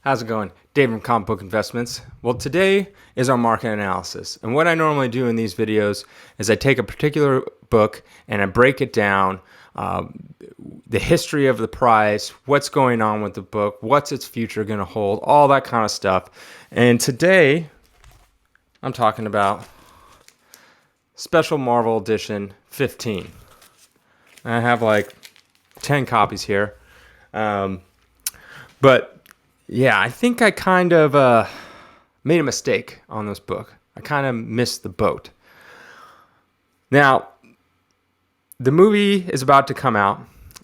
How's it going? Dave from Comic Book Investments. Well, today is our market analysis. And what I normally do in these videos is I take a particular book and I break it down, the history of the price, what's going on with the book, what's its future going to hold, all that kind of stuff. And today, I'm talking about Special Marvel Edition 15. I have like 10 copies here. But yeah, I think I kind of made a mistake on this book. I kind of missed the boat. Now, the movie is about to come out.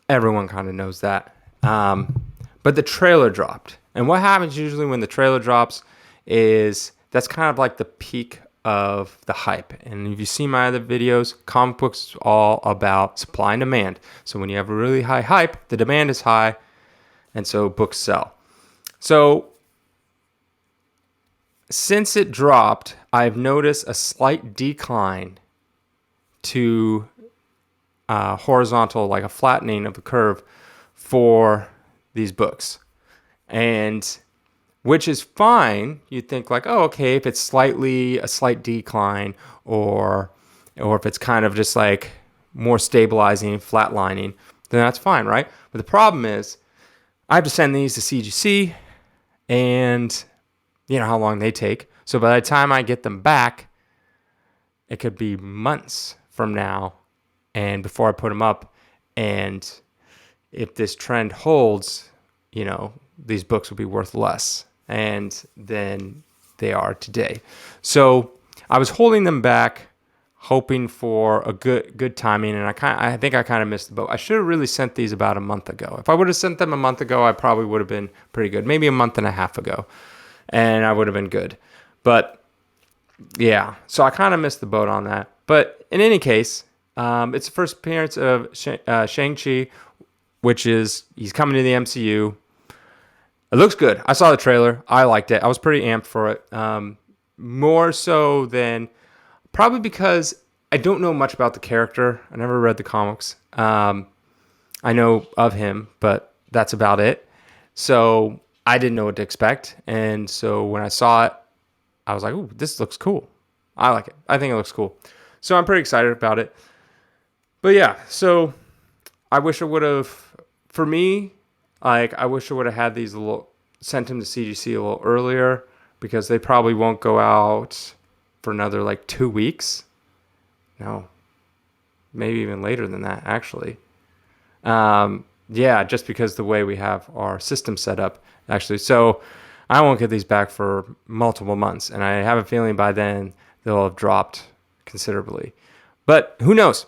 Everyone kind of knows that. But the trailer dropped. And what happens usually when the trailer drops is that's kind of like the peak of the hype. And if you see my other videos, comic books is all about supply and demand. So when you have a really high hype, the demand is high, and so books sell. So since it dropped, I've noticed a slight decline to horizontal, like a flattening of the curve for these books. And which is fine. You'd think like, oh, okay, if it's a slight decline, or if it's kind of just like more stabilizing, flatlining, then that's fine, right? But the problem is I have to send these to CGC, and you know how long they take. So by the time I get them back, it could be months from now and before I put them up. And if this trend holds, you know, these books will be worth less than they are today. So I was holding them back, hoping for a good timing, and I think I kind of missed the boat. I should have really sent these about a month ago. If I would have sent them a month ago, I probably would have been pretty good. Maybe a month and a half ago, and I would have been good. But yeah, so I kind of missed the boat on that. But in any case, it's the first appearance of Shang-Chi, which is he's coming to the MCU. It looks good. I saw the trailer. I liked it. I was pretty amped for it. More so than probably because I don't know much about the character. I never read the comics. I know of him, but that's about it. So I didn't know what to expect. And so when I saw it, I was like, ooh, this looks cool. I like it. I think it looks cool. So I'm pretty excited about it. But yeah, so I wish I would have, for me, like I wish I would have had these sent them to CGC a little earlier, because they probably won't go out for another like 2 weeks. No, maybe even later than that, actually. Yeah, just because the way we have our system set up, actually. So I won't get these back for multiple months, and I have a feeling by then they'll have dropped considerably. But who knows?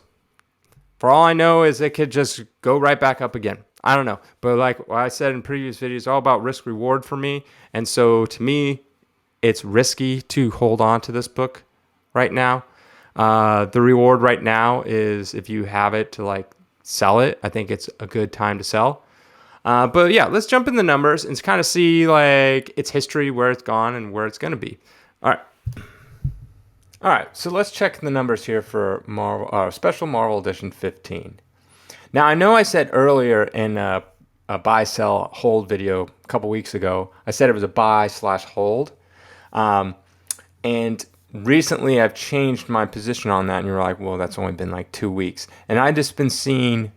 For all I know is it could just go right back up again. I don't know. But like what I said in previous videos, it's all about risk reward for me. And so to me, it's risky to hold on to this book right now. The reward right now is if you have it to like sell it, I think it's a good time to sell. But yeah, let's jump in the numbers and kind of see like its history, where it's gone and where it's going to be. All right, so let's check the numbers here for Special Marvel Edition 15. Now, I know I said earlier in a buy, sell, hold video a couple weeks ago, I said it was a buy/hold. And recently I've changed my position on that, and you're like, well, that's only been like 2 weeks. And I've just been seeing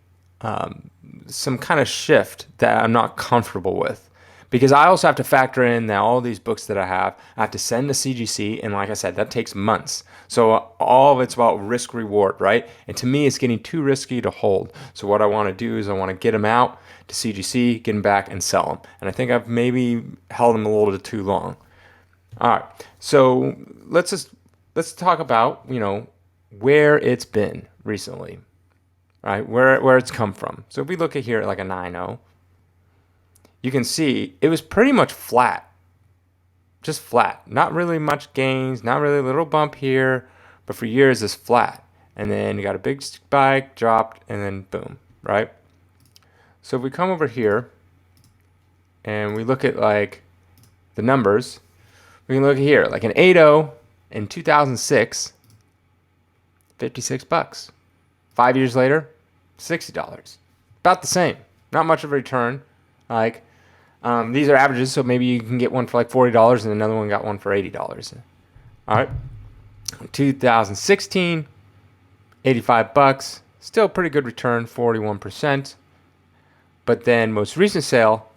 some kind of shift that I'm not comfortable with. Because I also have to factor in that all these books that I have to send to CGC, and like I said, that takes months. So all of it's about risk reward, right? And to me, it's getting too risky to hold. So what I want to do is I want to get them out to CGC, get them back, and sell them. And I think I've maybe held them a little bit too long. All right, so let's talk about, you know, where it's been recently, right? Where it's come from. So if we look at here at like a 9.0, you can see it was pretty much flat, just flat. Not really much gains, not really a little bump here, but for years it's flat. And then you got a big spike, dropped, and then boom, right? So if we come over here and we look at like the numbers, we can look at here, like an 8.0 in 2006, $56. 5 years later, $60. About the same. Not much of a return. Like, These are averages, so maybe you can get one for like $40 and another one got one for $80. All right. 2016, $85. Still pretty good return, 41%. But then most recent sale,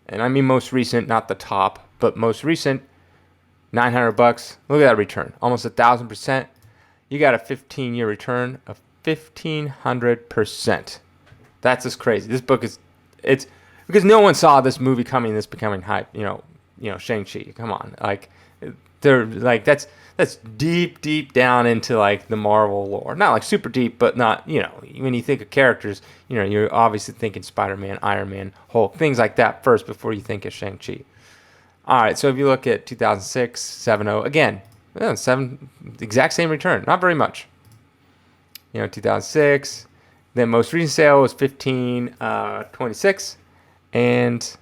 and I mean most recent, not the top, but most recent, $900. Look at that return, almost 1,000%. You got a 15-year return of 1,500%. That's just crazy. This book it's because no one saw this movie coming. This becoming hype. Shang-Chi. Come on, like they're like that's deep down into like the Marvel lore. Not like super deep, but not when you think of characters, you're obviously thinking Spider-Man, Iron Man, Hulk, things like that first before you think of Shang-Chi. All right, so if you look at 2006, 7.0 again, exact same return, not very much. 2006. Then most recent sale was 15.26, and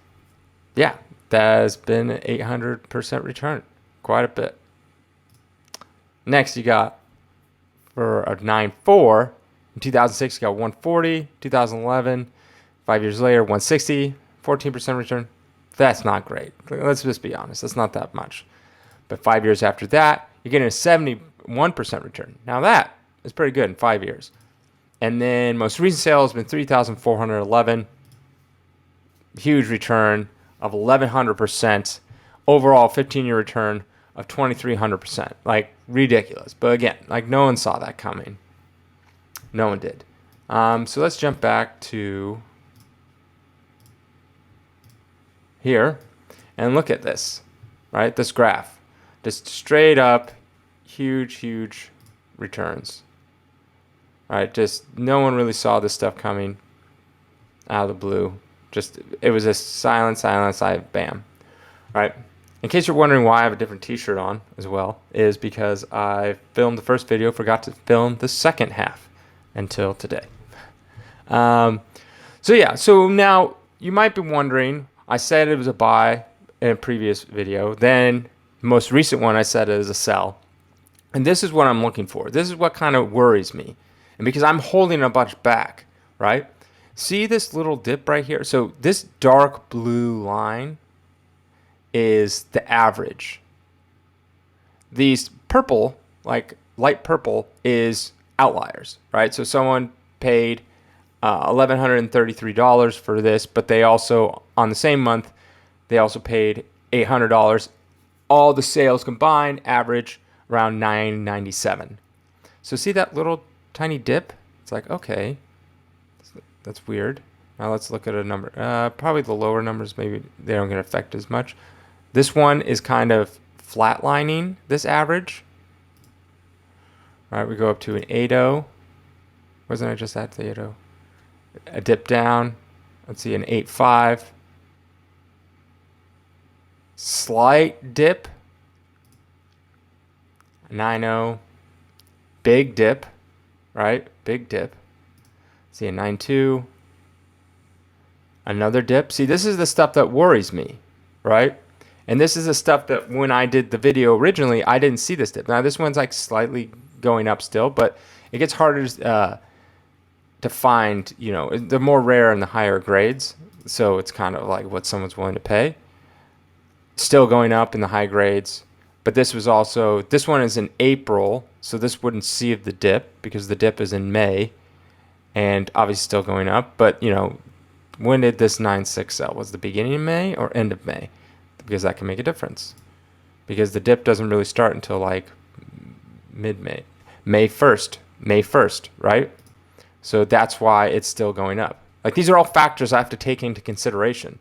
yeah, that has been an 800% return, quite a bit. Next, you got for a 9.4 in 2006, you got 140. 2011, 5 years later, 160, 14% return. That's not great. Let's just be honest. That's not that much. But 5 years after that, you're getting a 71% return. Now that is pretty good in 5 years. And then most recent sale has been 3,411. Huge return of 1,100%. Overall, 15-year return of 2,300%. Like, ridiculous. But again, like, no one saw that coming. No one did. So let's jump back to here and look at this, right? This graph. Just straight up, huge returns. Right, just no one really saw this stuff coming out of the blue. Just it was a silent, bam. Right. In case you're wondering why I have a different T-shirt on as well, is because I filmed the first video, forgot to film the second half until today. So now you might be wondering. I said it was a buy in a previous video. Then the most recent one I said it is a sell, and this is what I'm looking for. This is what kind of worries me. And because I'm holding a bunch back, right? See this little dip right here? So this dark blue line is the average. These purple, like light purple, is outliers, right? So someone paid $1,133 for this, but they also, on the same month, they also paid $800. All the sales combined average around $997. So see that little tiny dip? It's like, okay, that's weird. Now let's look at a number. Probably the lower numbers, maybe they don't get affected as much. This one is kind of flatlining this average. All right, we go up to an 8.0. Wasn't I just at the 8.0? A dip down. Let's see, an 8.5. Slight dip. 9.0. Big dip. Right? Big dip. See a 9.2. Another dip. See, this is the stuff that worries me, right? And this is the stuff that when I did the video originally, I didn't see this dip. Now, this one's like slightly going up still, but it gets harder to find, they're more rare in the higher grades. So it's kind of like what someone's willing to pay. Still going up in the high grades. But this one is in April, so this wouldn't see the dip because the dip is in May, and obviously still going up. But, when did this 9.6 sell? Was it the beginning of May or end of May? Because that can make a difference. Because the dip doesn't really start until like mid-May. May 1st, right? So that's why it's still going up. Like, these are all factors I have to take into consideration.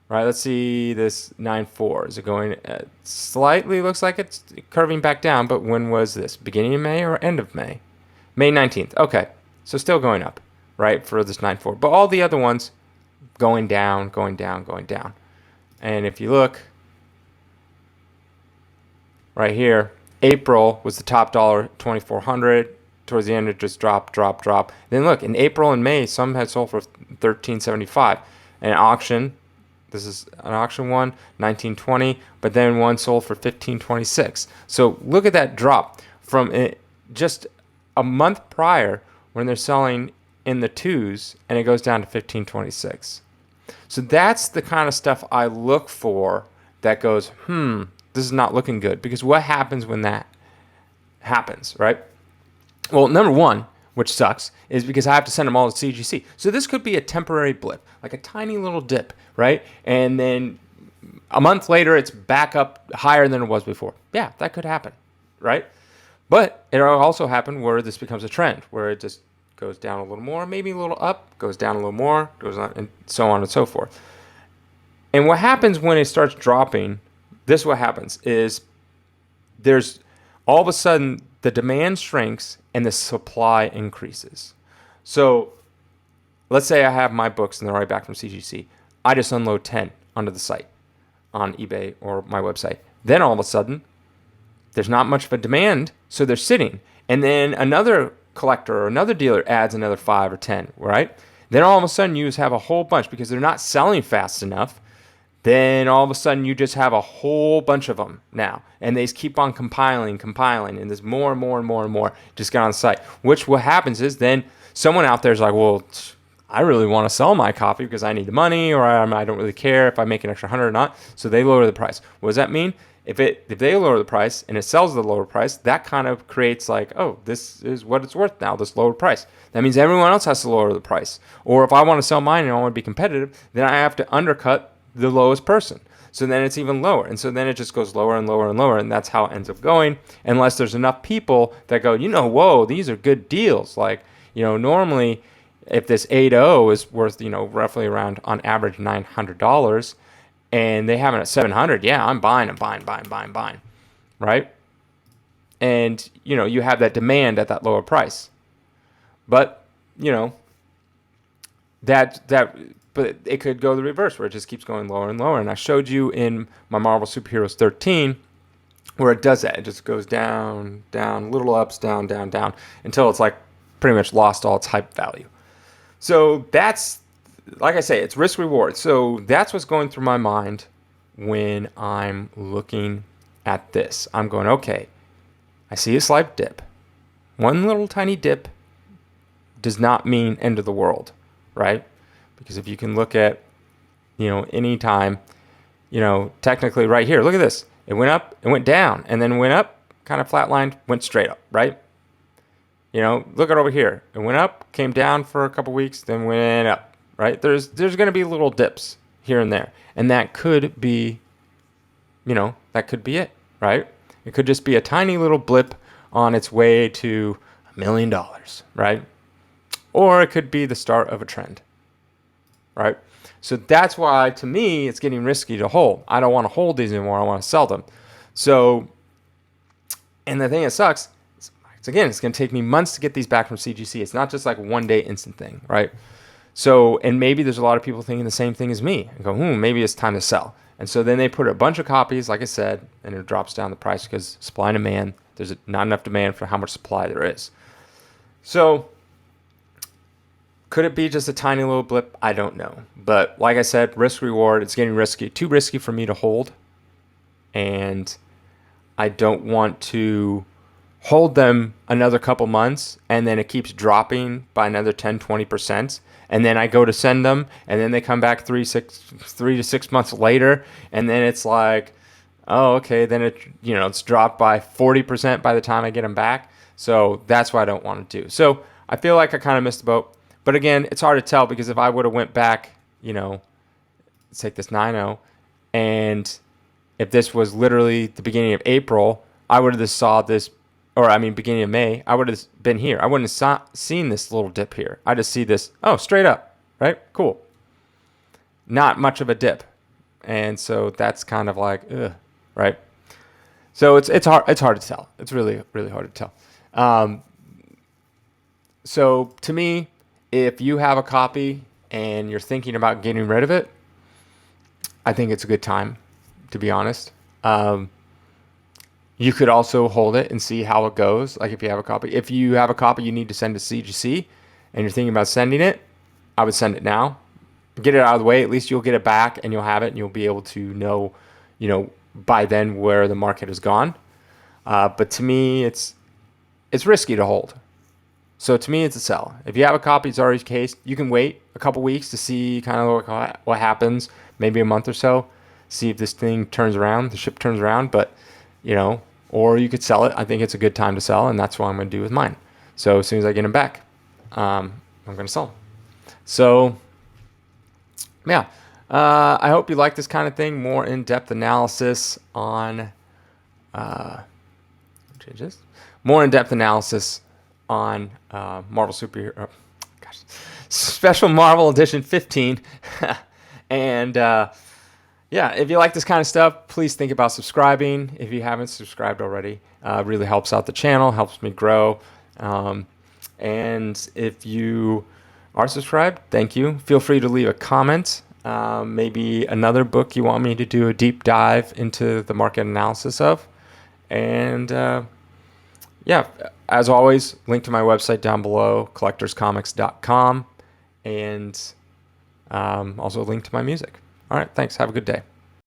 Right, let's see this 9.4. Is it going slightly? Looks like it's curving back down, but when was this? Beginning of May or end of May? May 19th. Okay, so still going up, right, for this 9.4. But all the other ones going down. And if you look right here, April was the top dollar, 2,400. Towards the end, it just drop. Then look, in April and May, some had sold for $1,375. An auction. This is an auction one, 1920, but then one sold for 1526. So look at that drop from just a month prior when they're selling in the twos, and it goes down to 1526. So that's the kind of stuff I look for that goes, this is not looking good. Because what happens when that happens, right? Well, number one, which sucks, is because I have to send them all to CGC. So this could be a temporary blip, like a tiny little dip, right? And then a month later, it's back up higher than it was before. Yeah, that could happen, right? But it will also happen where this becomes a trend, where it just goes down a little more, maybe a little up, goes down a little more, goes on, and so on and so forth. And what happens when it starts dropping, this what happens is there's all of a sudden the demand shrinks and the supply increases. So let's say I have my books and they're right back from CGC. I just unload 10 onto the site on eBay or my website. Then all of a sudden, there's not much of a demand, so they're sitting. And then another collector or another dealer adds another 5 or 10, right? Then all of a sudden you just have a whole bunch because they're not selling fast enough. Then all of a sudden you just have a whole bunch of them now. And they just keep on compiling, and there's more and more and more and more just get on the site. Which what happens is then someone out there is like, well, I really want to sell my copy because I need the money, or I don't really care if I make an extra 100 or not. So they lower the price. What does that mean? If they lower the price and it sells at the lower price, that kind of creates like, oh, this is what it's worth now, this lower price. That means everyone else has to lower the price. Or if I want to sell mine and I want to be competitive, then I have to undercut the lowest person. So then it's even lower. And so then it just goes lower and lower and lower. And that's how it ends up going. Unless there's enough people that go, whoa, these are good deals. Like, normally if this 8.0 is worth, roughly around on average $900 and they have it at 700, yeah, I'm buying, right? And, you have that demand at that lower price. But, but it could go the reverse where it just keeps going lower and lower. And I showed you in my Marvel Superheroes 13 where it does that. It just goes down, down, little ups, down, down, down until it's like pretty much lost all its hype value. So that's, like I say, it's risk reward. So that's what's going through my mind when I'm looking at this. I'm going, okay, I see a slight dip. One little tiny dip does not mean end of the world, right? Because if you can look at, any time, technically right here, look at this. It went up, it went down, and then went up, kind of flatlined, went straight up, right? Look at over here. It went up, came down for a couple weeks, then went up, right? There's going to be little dips here and there. And that could be, that could be it, right? It could just be a tiny little blip on its way to $1 million, right? Or it could be the start of a trend, right? So that's why, to me, it's getting risky to hold. I don't want to hold these anymore. I want to sell them. So, and the thing that sucks, it's going to take me months to get these back from CGC. It's not just like a one-day instant thing, right? So, and maybe there's a lot of people thinking the same thing as me and go, maybe it's time to sell. And so then they put a bunch of copies, like I said, and it drops down the price because supply and demand, there's not enough demand for how much supply there is. So, could it be just a tiny little blip? I don't know. But like I said, risk reward, it's getting risky. Too risky for me to hold. And I don't want to hold them another couple months and then it keeps dropping by another 10, 20%. And then I go to send them and then they come back 3 to 6 months later. And then it's like, oh, okay. Then it's dropped by 40% by the time I get them back. So that's what I don't want to do. So I feel like I kind of missed the boat. But again, it's hard to tell because if I would have went back, let's take this 9.0, and if this was literally the beginning of April, I would have just saw this, beginning of May, I would have been here. I wouldn't have seen this little dip here. I just see this, straight up, right? Cool. Not much of a dip. And so that's kind of like, right? So it's hard to tell. It's really, really hard to tell. So to me, if you have a copy and you're thinking about getting rid of it, I think it's a good time, to be honest. You could also hold it and see how it goes. Like if you have a copy. If you have a copy you need to send to CGC and you're thinking about sending it, I would send it now. Get it out of the way. At least you'll get it back and you'll have it and you'll be able to know, by then where the market has gone. But to me, it's risky to hold. So to me, it's a sell. If you have a copy, it's already cased. You can wait a couple weeks to see kind of what happens, maybe a month or so, see if this thing turns around, the ship turns around. But, or you could sell it. I think it's a good time to sell, and that's what I'm going to do with mine. So as soon as I get them back, I'm going to sell them. So, yeah. I hope you like this kind of thing. More in-depth analysis on changes. More in-depth analysis on Marvel Superhero. Gosh, Special Marvel Edition 15. And if you like this kind of stuff, please think about subscribing. If you haven't subscribed already, really helps out the channel, helps me grow. And if you are subscribed, thank you. Feel free to leave a comment. Maybe another book you want me to do a deep dive into the market analysis of. And as always, link to my website down below, collectorscomics.com, and also a link to my music. All right, thanks. Have a good day.